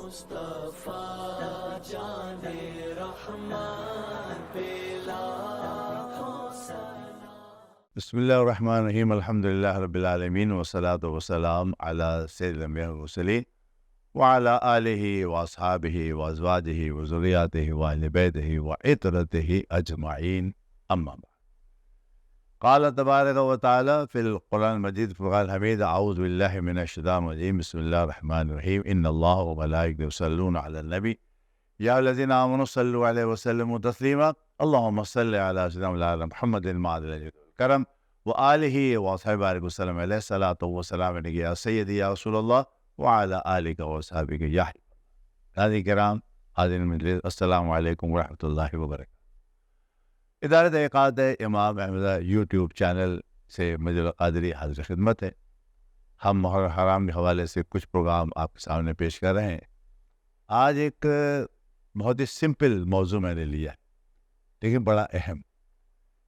مصطفیٰ جان رحمان پہ لاکھوں سلام۔ بسم اللہ الرحمن الرحیم، الحمد للہ رب العالمین والصلاة والسلام علی سید الانبیاء والمرسلین وعلی آلہ واصحابہ وازواجہ وذریاتہ واہل بیتہ وعترتہ اجمعین، اما بعد۔ قال تبارک و تعالی فی القرآن المجید فرقان حمید، اعوذ باللہ من الشیطان الرجیم، بسم اللہ الرحمن الرحیم، ان اللہ وملائکتہ یصلون علی النبی یا الذین آمنوا صلوا علیہ وسلموا تسلیما، اللہم صل علی سیدنا مولانا محمد المعدل الکرم وآلہ وصحبہ بارک وسلم علیہ الصلاۃ والسلام علیک یا سیدی یا رسول اللہ وعلی آلک وصحبہ یا حاضرین کرام، حاضرین مجلس، السلام علیکم ورحمۃ اللہ وبرکاتہ۔ ادارہ تحقیقات امام احمد یوٹیوب چینل سے مجید القادری حاضر خدمت ہے۔ ہم محرم حرام کے حوالے سے کچھ پروگرام آپ کے سامنے پیش کر رہے ہیں۔ آج ایک بہت ہی سمپل موضوع میں نے لیا ہے، لیکن بڑا اہم،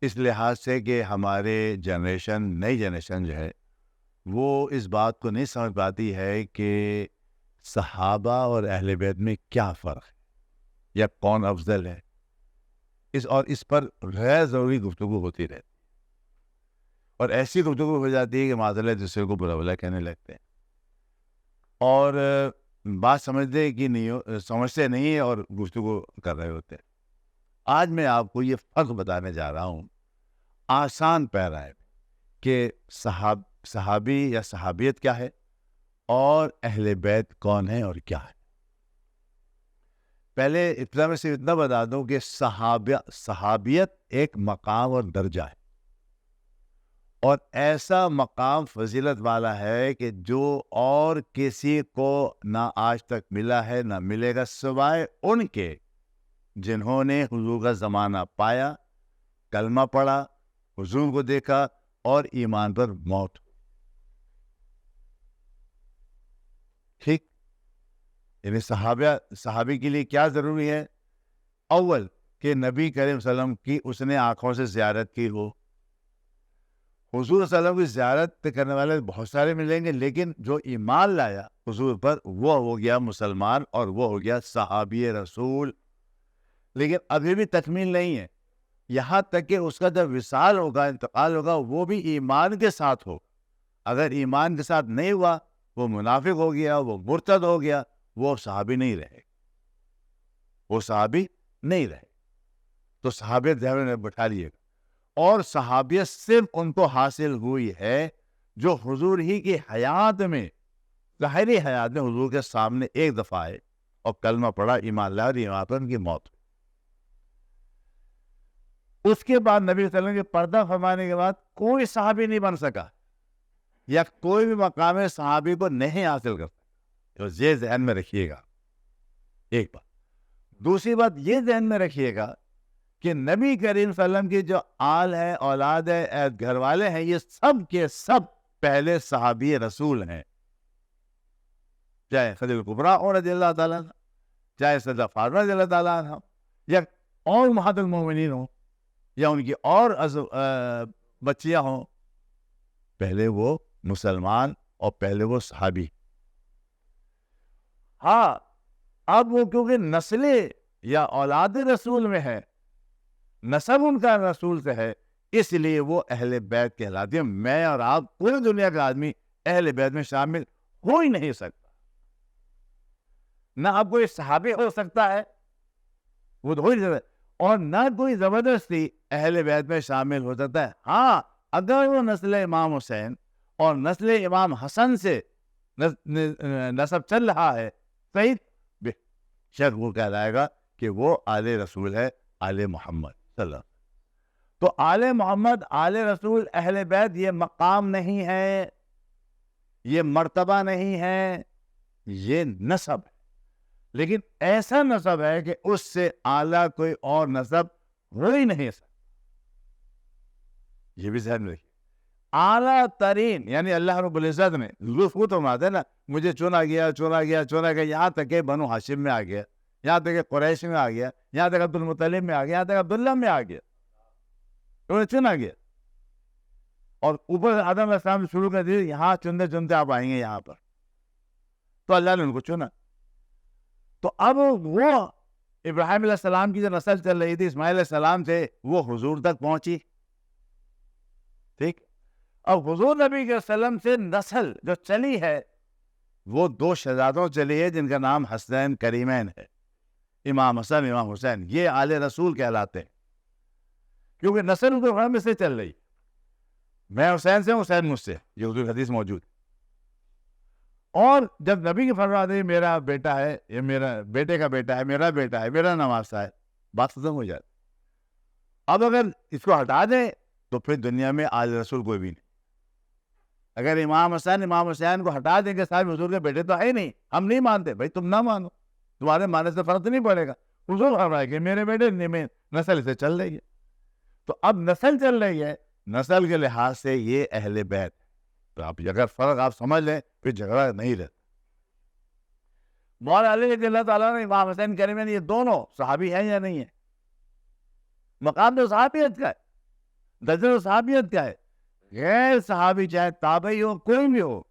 اس لحاظ سے کہ ہمارے نئی جنریشن جو ہے وہ اس بات کو نہیں سمجھ پاتی ہے کہ صحابہ اور اہل بیت میں کیا فرق ہے یا کون افضل ہے، اس پر غیر ضروری گفتگو ہوتی رہتی ہے، اور ایسی گفتگو ہو جاتی ہے کہ معذرت دوسرے کو برا بھلا کہنے لگتے ہیں، اور بات سمجھتے نہیں اور گفتگو کر رہے ہوتے ہیں۔ آج میں آپ کو یہ فرق بتانے جا رہا ہوں آسان پیرائے میں کہ صحابی یا صحابیت کیا ہے اور اہل بیت کون ہے اور کیا ہے۔ پہلے ابتدا میں صرف اتنا بتا دوں کہ صحابیت ایک مقام اور درجہ ہے، اور ایسا مقام فضیلت والا ہے کہ جو اور کسی کو نہ آج تک ملا ہے نہ ملے گا، سوائے ان کے جنہوں نے حضور کا زمانہ پایا، کلمہ پڑھا، حضور کو دیکھا اور ایمان پر موت ہوئی۔ ٹھیک، یعنی صحابی کے لیے کیا ضروری ہے؟ اول کہ نبی کریم صلی اللہ علیہ وسلم کی اس نے آنکھوں سے زیارت کی ہو۔ حضور صلی اللہ علیہ وسلم کی زیارت کرنے والے بہت سارے ملیں گے، لیکن جو ایمان لایا حضور پر وہ ہو گیا مسلمان اور وہ ہو گیا صحابی رسول۔ لیکن ابھی بھی تکمیل نہیں ہے، یہاں تک کہ اس کا جب وصال ہوگا، انتقال ہوگا، وہ بھی ایمان کے ساتھ ہو۔ اگر ایمان کے ساتھ نہیں ہوا، وہ منافق ہو گیا، وہ مرتد ہو گیا، وہ صحابی نہیں رہے، وہ صحابی نہیں رہے۔ تو صحابیت ذہن میں بٹھا لیے گا، اور صحابیت صرف ان کو حاصل ہوئی ہے جو حضور ہی کی حیات میں، ظاہری حیات میں حضور کے سامنے ایک دفعہ آئے اور کلمہ پڑھا، ایمان لایا اور ایمان پر ان کی موت ہوئی۔ اس کے بعد نبی صلی اللہ علیہ وسلم کے پردہ فرمانے کے بعد کوئی صحابی نہیں بن سکا، یا کوئی بھی مقام صحابی کو نہیں حاصل کر سکتا۔ تو یہ ذہن میں رکھیے گا ایک بات۔ دوسری بات یہ ذہن میں رکھیے گا کہ نبی کریم صلی اللہ علیہ وسلم کی جو آل ہے، اولاد ہے، گھر والے ہیں، یہ سب کے سب پہلے صحابی رسول ہیں، چاہے خدیجہ کبریٰ رضی اللہ تعالیٰ عنہ، چاہے سیدہ فاطمہ رضی اللہ تعالیٰ عنہ، یا اور امہات المومنین ہوں، یا ان کی اور بچیاں ہوں، پہلے وہ مسلمان اور پہلے وہ صحابی۔ ہاں، اب وہ کیونکہ نسل یا اولاد رسول میں ہے، نسب ان کا رسول سے ہے، اس لیے وہ اہل بیت کہلاتے ہیں۔ میں اور آپ، پوری دنیا کا آدمی اہل بیت میں شامل ہو ہی نہیں سکتا، نہ اب کوئی صحابی ہو سکتا ہے، وہ تو ہو ہی نہیں سکتا، اور نہ کوئی زبردستی اہل بیت میں شامل ہو سکتا ہے۔ ہاں، اگر وہ نسل امام حسین اور نسل امام حسن سے نسب چل رہا ہے، صحیح، بے شک وہ کہلائے گا کہ وہ آل رسول ہے، آل محمد صلی اللہ علیہ وسلم۔ تو آل محمد، آل رسول، اہل بیت یہ مقام نہیں ہے، یہ مرتبہ نہیں ہے، یہ نسب ہے، لیکن ایسا نسب ہے کہ اس سے اعلیٰ کوئی اور نسب ہو ہی نہیں سکتا۔ یہ بھی ذہن میں رکھیے، اعلیٰ ترین، یعنی اللہ رب العزت نے خود فرماتے ہیں نا، مجھے چنا گیا، یہاں تک کہ بنو ہاشم میں آ گیا، یہاں تک کہ قریش میں آ گیا، یہاں تک عبد المطلب میں آ گیا، یہاں تک عبداللہ میں آ گیا، انہیں چنا گیا، اور اوپر آدم علیہ السلام سے شروع کر دی، یہاں چنتے چنتے آپ آئیں گے یہاں پر، تو اللہ نے ان کو چنا۔ تو اب وہ ابراہیم علیہ السلام کی جو نسل چل رہی تھی اسماعیل علیہ السلام سے، وہ حضور تک پہنچی. ٹھیک. اب حضور نبی کے وسلم سے نسل جو چلی ہے وہ دو شہزادوں چلی ہے جن کا نام حسنین کریمین ہے، امام حسن امام حسین. یہ آل رسول کہلاتے ہیں کیونکہ نسل تو ہم سے چل رہی. میں حسین سے ہوں، حسین مجھ سے، یہ حضور حدیث موجود. اور جب نبی کے فرماتے ہیں میرا بیٹا ہے، یہ میرا بیٹے کا بیٹا ہے، میرا بیٹا ہے، میرا نواسہ ہے، بات ختم ہو جاتی. اب اگر اس کو ہٹا دیں تو پھر دنیا میں آل رسول کوئی بھی نہیں. اگر امام حسن امام حسین کو ہٹا دیں کہ صاحب حضور کے بیٹے تو ہے نہیں، ہم نہیں مانتے، بھائی تم نہ مانو، تمہارے ماننے سے فرق نہیں پڑے گا. حضور فرمائے کہ میرے بیٹے میں نسل سے چل رہی ہے. تو اب نسل چل رہی ہے، نسل کے لحاظ سے یہ اہل بیت. تو آپ اگر فرق آپ سمجھ لیں پھر جھگڑا نہیں رہتا. مولا علی رضی اللہ تعالیٰ نے امام حسین کریمین یہ دونوں صحابی ہیں یا نہیں ہیں؟ مقام تو صحابیت کا ہے، درجہ صحابیت کا ہے. غیر صحابی چاہے تابعی ہو کوئی بھی ہو،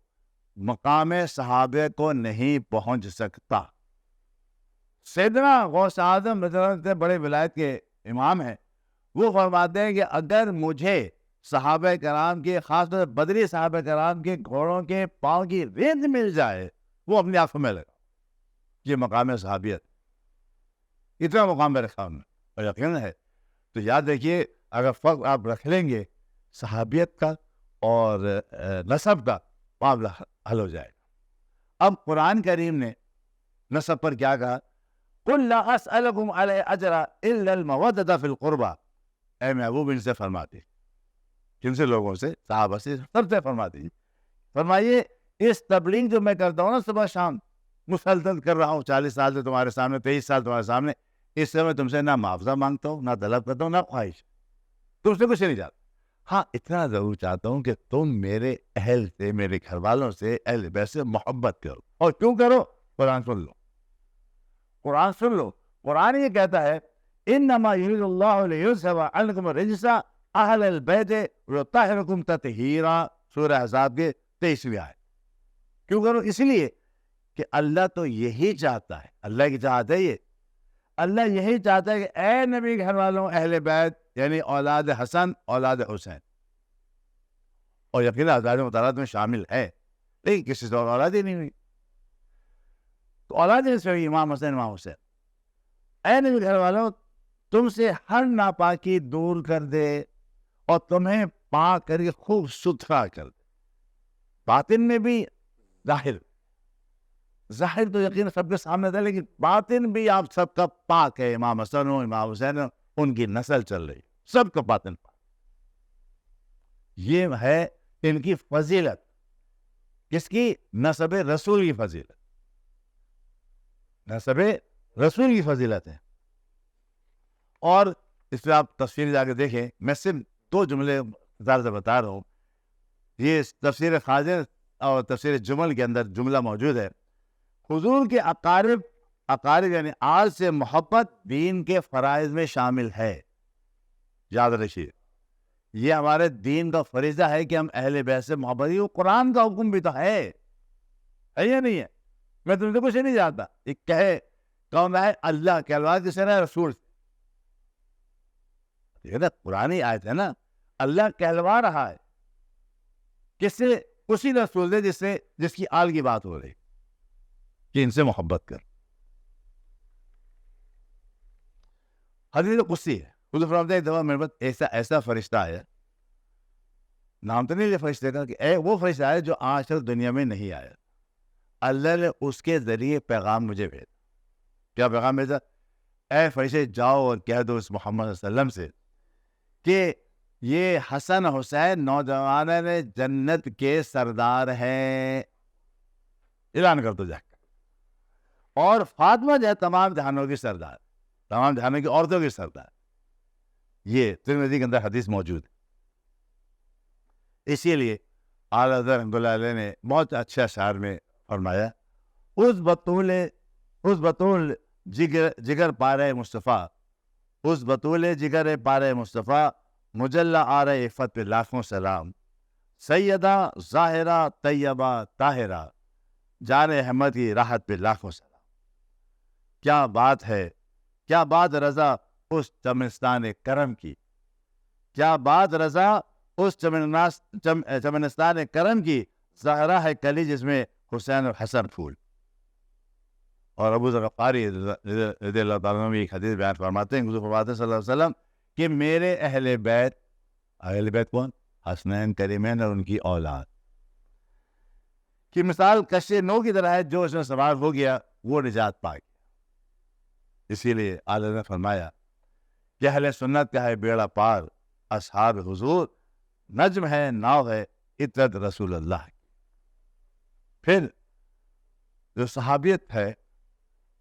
مقام صحابہ کو نہیں پہنچ سکتا. سیدنا غوث اعظم بڑے ولایت کے امام ہیں، وہ فرماتے ہیں کہ اگر مجھے صحابہ کرام کے، خاص طور سے بدری صحابہ کرام کے گھوڑوں کے پاؤں کی رینج مل جائے وہ اپنی آنکھوں میں لگا. یہ مقام صحابیت، اتنا مقام میں رکھا انہوں نے، اور یقین ہے. تو یاد رکھیے اگر فرق آپ رکھ لیں گے صحابیت کا اور نسب کا، معاملہ حل ہو جائے گا. اب قرآن کریم نے نسب پر کیا کہا؟ قُلْ لَا أَسْأَلُكُمْ عَلَيْهِ أَجْرًا إِلَّا الْمَوَدَّةَ فِي الْقُرْبَى. اے محبوب ان سے فرماتے، کن سے؟ لوگوں سے، صحابہ سے، سب سے فرماتے ہیں. فرمائیے اس تبلیغ جو میں کرتا ہوں نا صبح شام، مسلسل کر رہا ہوں 40 سال سے تمہارے سامنے، 23 سال تمہارے سامنے، اس سے میں تم سے نہ معاوضہ مانگتا ہوں، نہ طلب کرتا ہوں، نہ خواہش، تم سے کچھ نہیں چاہتا. ہاں اتنا ضرور چاہتا ہوں کہ تم میرے اہل سے، میرے گھر والوں سے، اہل بیت سے محبت کرو. اور کیوں کرو؟ قرآن سن لو، قرآن سن لو. قرآن یہ کہتا ہے انما یرید اللہ لیذھب عنکم الرجس اہل البیت ویطہرکم تطہیرا. سورہ احزاب کے 23ویں آیت. کیوں کرو؟ اس لیے کہ اللہ تو یہی چاہتا ہے، اللہ کی چاہت ہے یہ. اللہ یہی چاہتا ہے کہ اے نبی گھر والوں، اہل بیت یعنی اولاد حسن، اولاد حسین، اور یقیناً اولاد مطالعات میں شامل ہے، لیکن کسی سے اور اولاد ہی نہیں ہوئی. تو اولاد سے ہوئی امام حسین امام حسین. اے نبی گھر والوں، تم سے ہر ناپاکی دور کر دے اور تمہیں پاک کر کے خوب ستھرا کر دے، باطن میں بھی، ظاہر تو یقین سب کے سامنے تھا، لیکن باطن بھی آپ سب کا پاک ہے. امام حسن ہو، امام حسین ہو، ان کی نسل چل رہی، سب کا باطن پاک. یہ ہے ان کی فضیلت. کس کی؟ نسب رسول کی فضیلت، نسب رسول کی فضیلت ہے. اور اس پہ آپ تفسیر جا کے دیکھیں، میں صرف 2 جملے سے بتا رہا ہوں. یہ تفسیر خازن اور تفسیر جمل کے اندر جملہ موجود ہے. حضور کے اقارب یعنی آل سے محبت دین کے فرائض میں شامل ہے. یاد رکھیے یہ ہمارے دین کا فریضہ ہے کہ ہم اہل بیت سے محبت. یہ قرآن کا حکم بھی تو ہے یا نہیں ہے؟ میں تم سے کچھ نہیں جانتا، ایک کہے کون ہے؟ اللہ کے الفاظ کس نے؟ رسول سے. یہ نا قرآنی آیت ہے نا، اللہ کہلوا رہا ہے کس سے؟ اسی رسول سے جس کی آل کی بات ہو رہی کہ ان سے محبت کر. حدیث قدسی ہے، حضور فرماتے ہیں ایک دفعہ میرے پاس ایسا فرشتہ آیا، نام تو نہیں لے فرشتے کا، کہ وہ فرشتہ آیا جو آج تک دنیا میں نہیں آیا. اللہ نے اس کے ذریعے پیغام مجھے بھیجا. کیا پیغام بھیجا؟ اے فرشتے جاؤ اور کہہ دو اس محمد صلی اللہ علیہ وسلم سے کہ یہ حسن حسین نوجوان جنت کے سردار ہیں. اعلان کر دو جا کر. اور فاطمہ جو ہے تمام جہانوں کی سردار، تمام جہانوں کی عورتوں کی سردار. یہ ترمذی کے اندر حدیث موجود ہے. اسی لیے اعلیٰ حضرت رحمۃ اللہ علیہ نے بہت اچھے اشعار میں فرمایا، اس بطول جگر پارے مصطفیٰ، اس بطول جگر پارے مصطفیٰ، مجلہ آر عفت پہ لاکھوں سلام، سیدہ ظاہرہ طیبہ طاہرہ، جان احمد کی راحت پہ لاکھوں سلام. کیا بات ہے، کیا بات رضا اس چمنستان کرم کی، کیا بات رضا اس چمنستان کرم کی، زہرا ہے کلی جس میں حسین اور حسن پھول. اور ابو ذر غفاری رضی اللہ تعالیٰ عنہ ایک حدیث بیان فرماتے ہیں، حضور فرماتے ہیں صلی اللہ علیہ وسلم کہ میرے اہل بیت کون؟ حسنین کریمین اور ان کی اولاد کی مثال کشتی نو کی طرح ہے، جو اس میں سوار ہو گیا وہ نجات پا گیا. اسی لیے اعلیٰ نے فرمایا کہ اہل سنت کا ہے بیڑا پار، اصحاب حضور نجم ہے، ناؤ ہے عطرت رسول اللہ کی. پھر جو صحابیت ہے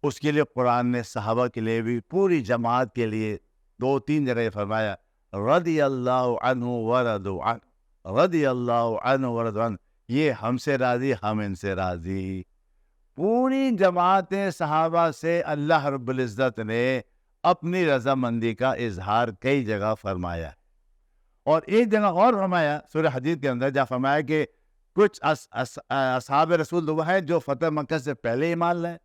اس کے لیے قرآن نے صحابہ کے لیے بھی پوری جماعت کے لیے 2-3 جگہ فرمایا رضی اللہ عنہ ورضوا عنہ، رضی اللہ عنہ ورضوا عنہ، یہ ہم سے راضی ہم ان سے راضی. پوری جماعت صحابہ سے اللہ رب العزت نے اپنی رضامندی کا اظہار کئی جگہ فرمایا. اور ایک جگہ اور فرمایا سورہ حدید کے اندر، جہاں فرمایا کہ کچھ اصحاب رسول وہ ہیں جو فتح مکہ سے پہلے ایمان لائے،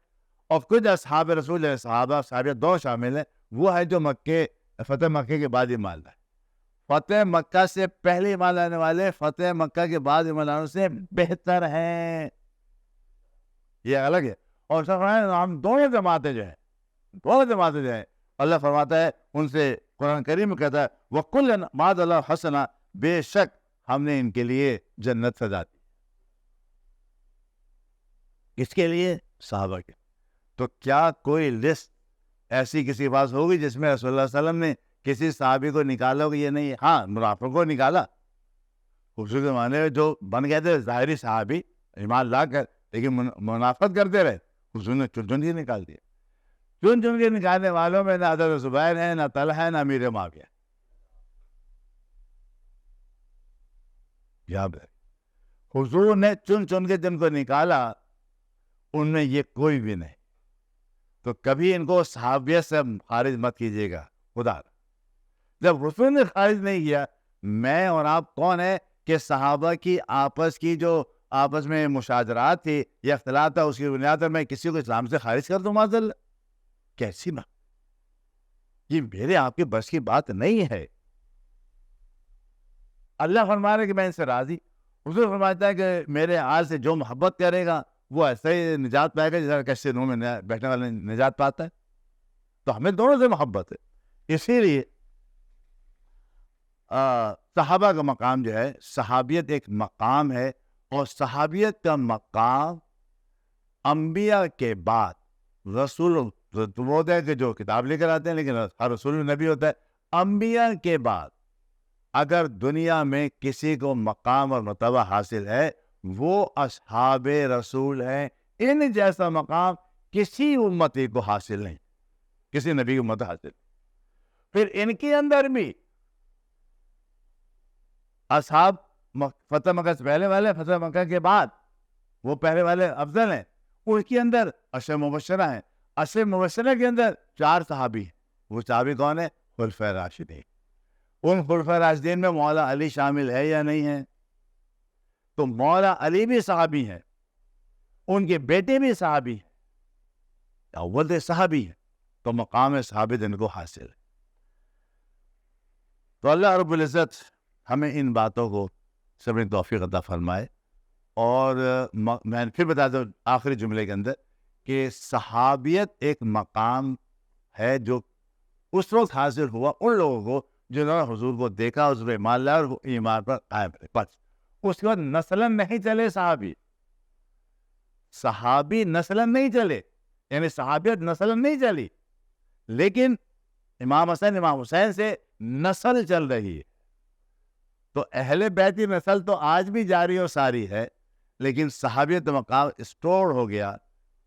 اور کچھ اصحاب رسول صحابہ دو شامل ہیں، وہ ہیں جو فتح مکہ کے بعد ایمان لائے. فتح مکہ سے پہلے ایمان لانے والے فتح مکہ کے بعد ایمان لانے سے بہتر ہیں، یہ الگ ہے. اور ہم دونوں جماعتیں جو ہیں اللہ فرماتا ہے ان سے، قرآن کریم میں کہتا ہے وَكُلًّا وَعَدَ اللَّهُ الْحُسْنَىٰ، بے شک ہم نے ان کے لیے جنت سجا دی. کس کے لیے؟ صحابہ کے. تو کیا کوئی لسٹ ایسی کسی کے پاس ہوگی جس میں رسول اللہ صلی اللہ علیہ وسلم نے کسی صحابی کو نکالا ہوگا؟ یہ نہیں. ہاں منافق کو نکالا، حضور کے معنی جو بن گئے تھے ظاہری صحابی ایمان لا کر، لیکن منافقت کرتے رہے، حضور نے چن کے نکال دیا. چن کے نکالنے والوں میں نہ حضرت زبیر ہے، نہ طلحہ ہے، نہ امیر معاویہ. یاد ہے حضور نے چن کے جن کو نکالا ان میں یہ کوئی بھی نہیں. تو کبھی ان کو صحابیت سے خارج مت کیجیے گا خدا. جب رسول نے خارج نہیں کیا، میں اور آپ کون ہے کہ صحابہ کی آپس میں مشاجرات تھی یا اختلاف تھا، اس کی بنیاد پر میں کسی کو اسلام سے خارج کر دوں؟ معاذ اللہ، کیسی بات؟ یہ میرے آپ کے بس کی بات نہیں ہے. اللہ فرما رہے کہ میں ان سے راضی. حضور فرماتا ہے کہ میرے آل سے جو محبت کرے گا وہ ایسے ہی نجات پائے گا جیسا کشتی نو میں بیٹھنے والا نجات پاتا ہے. تو ہمیں دونوں سے محبت ہے. اسی لیے صحابہ کا مقام جو ہے، صحابیت ایک مقام ہے، اور صحابیت کا مقام انبیاء کے بعد رسول ہوتا ہے کہ جو کتاب لے کر آتے ہیں، لیکن ہر رسول نبی ہوتا ہے. انبیاء کے بعد اگر دنیا میں کسی کو مقام اور مرتبہ حاصل ہے وہ اصحاب رسول ہیں. ان جیسا مقام کسی امتی کو حاصل نہیں، کسی نبی کی امت حاصل. پھر ان کے اندر بھی اصحاب فتح مکہ سے پہلے والے، فتح مکہ کے بعد وہ پہلے والے افضل ہیں. ان کے اندر عشر مبشرہ ہیں. عشر مبشرہ کے اندر 4 صحابی ہیں. وہ صحابی کون ہیں؟ خلفائے راشدین. ان خلفائے راشدین میں مولا علی شامل ہے یا نہیں ہے؟ تو مولا علی بھی صحابی ہیں، ان کے بیٹے بھی صحابی ہیں، اول صحابی ہیں. تو مقام صحابت ان کو حاصل ہے. تو اللہ رب العزت ہمیں ان باتوں کو سمجھنے توفیق عطا فرمائے. اور میں پھر بتا دوں آخری جملے کے اندر کہ صحابیت ایک مقام ہے جو اس وقت حاصل ہوا ان لوگوں کو جنہوں نے حضور کو دیکھا، اس پہ ایمان لایا اور ایمان پر قائم رہے. بس اس کے بعد نسلن نہیں چلے صحابی نسلن نہیں چلے، یعنی صحابیت نسلن نہیں چلی، لیکن امام حسن امام حسین سے نسل چل رہی ہے. تو اہل بیتی نسل تو آج بھی جاری اور ساری ہے، لیکن صحابیت مقام اسٹور ہو گیا،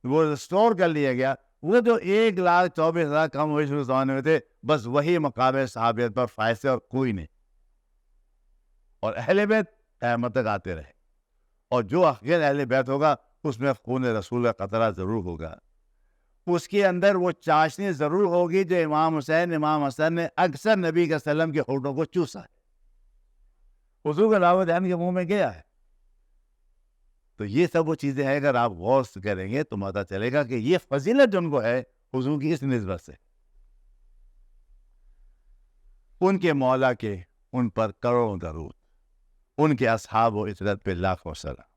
وہ اسٹور کر لیا گیا. وہ جو 1,24,000 کم ہوئے شروع زمانے میں تھے، بس وہی مقام صحابیت پر فائز سے اور کوئی نہیں. اور اہل بیت قیامت تک آتے رہے. اور جو غیر اہل بیت ہوگا اس میں خون رسول کا قطرہ ضرور ہوگا، اس کے اندر وہ چاشنی ضرور ہوگی جو امام حسین امام حسن نے اکثر نبی کے وسلم کے ہونٹوں کو چوسا ہے، حضور کا دعوت دین کے منہ میں گیا ہے. تو یہ سب وہ چیزیں ہیں، اگر آپ غور سے کریں گے تو پتہ چلے گا کہ یہ فضیلت جو ان کو ہے حضور کی اس نسبت سے ان کے مولا کے ان پر کروڑوں درود، ان کے اصحاب و عطرت پہ لاکھوں سلام۔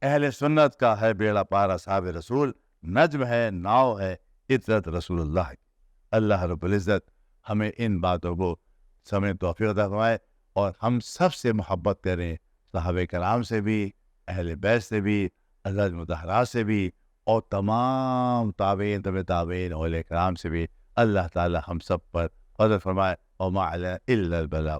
اہل سنت کا ہے بیڑا پار اصحاب رسول، نجم ہے ناؤ ہے عطرت رسول اللہ کی۔ اللہ رب العزت ہمیں ان باتوں کو سمجھنے توفیق عطا فرمائے اور ہم سب سے محبت کریں، صحابہ کرام سے بھی، اہل بیت سے بھی، حضرت مطہرات سے بھی، اور تمام تابعین طبع تابعین اولیاء کرام سے بھی۔ اللہ تعالی ہم سب پر فضل فرمائے، وما علینا الا البلاغ۔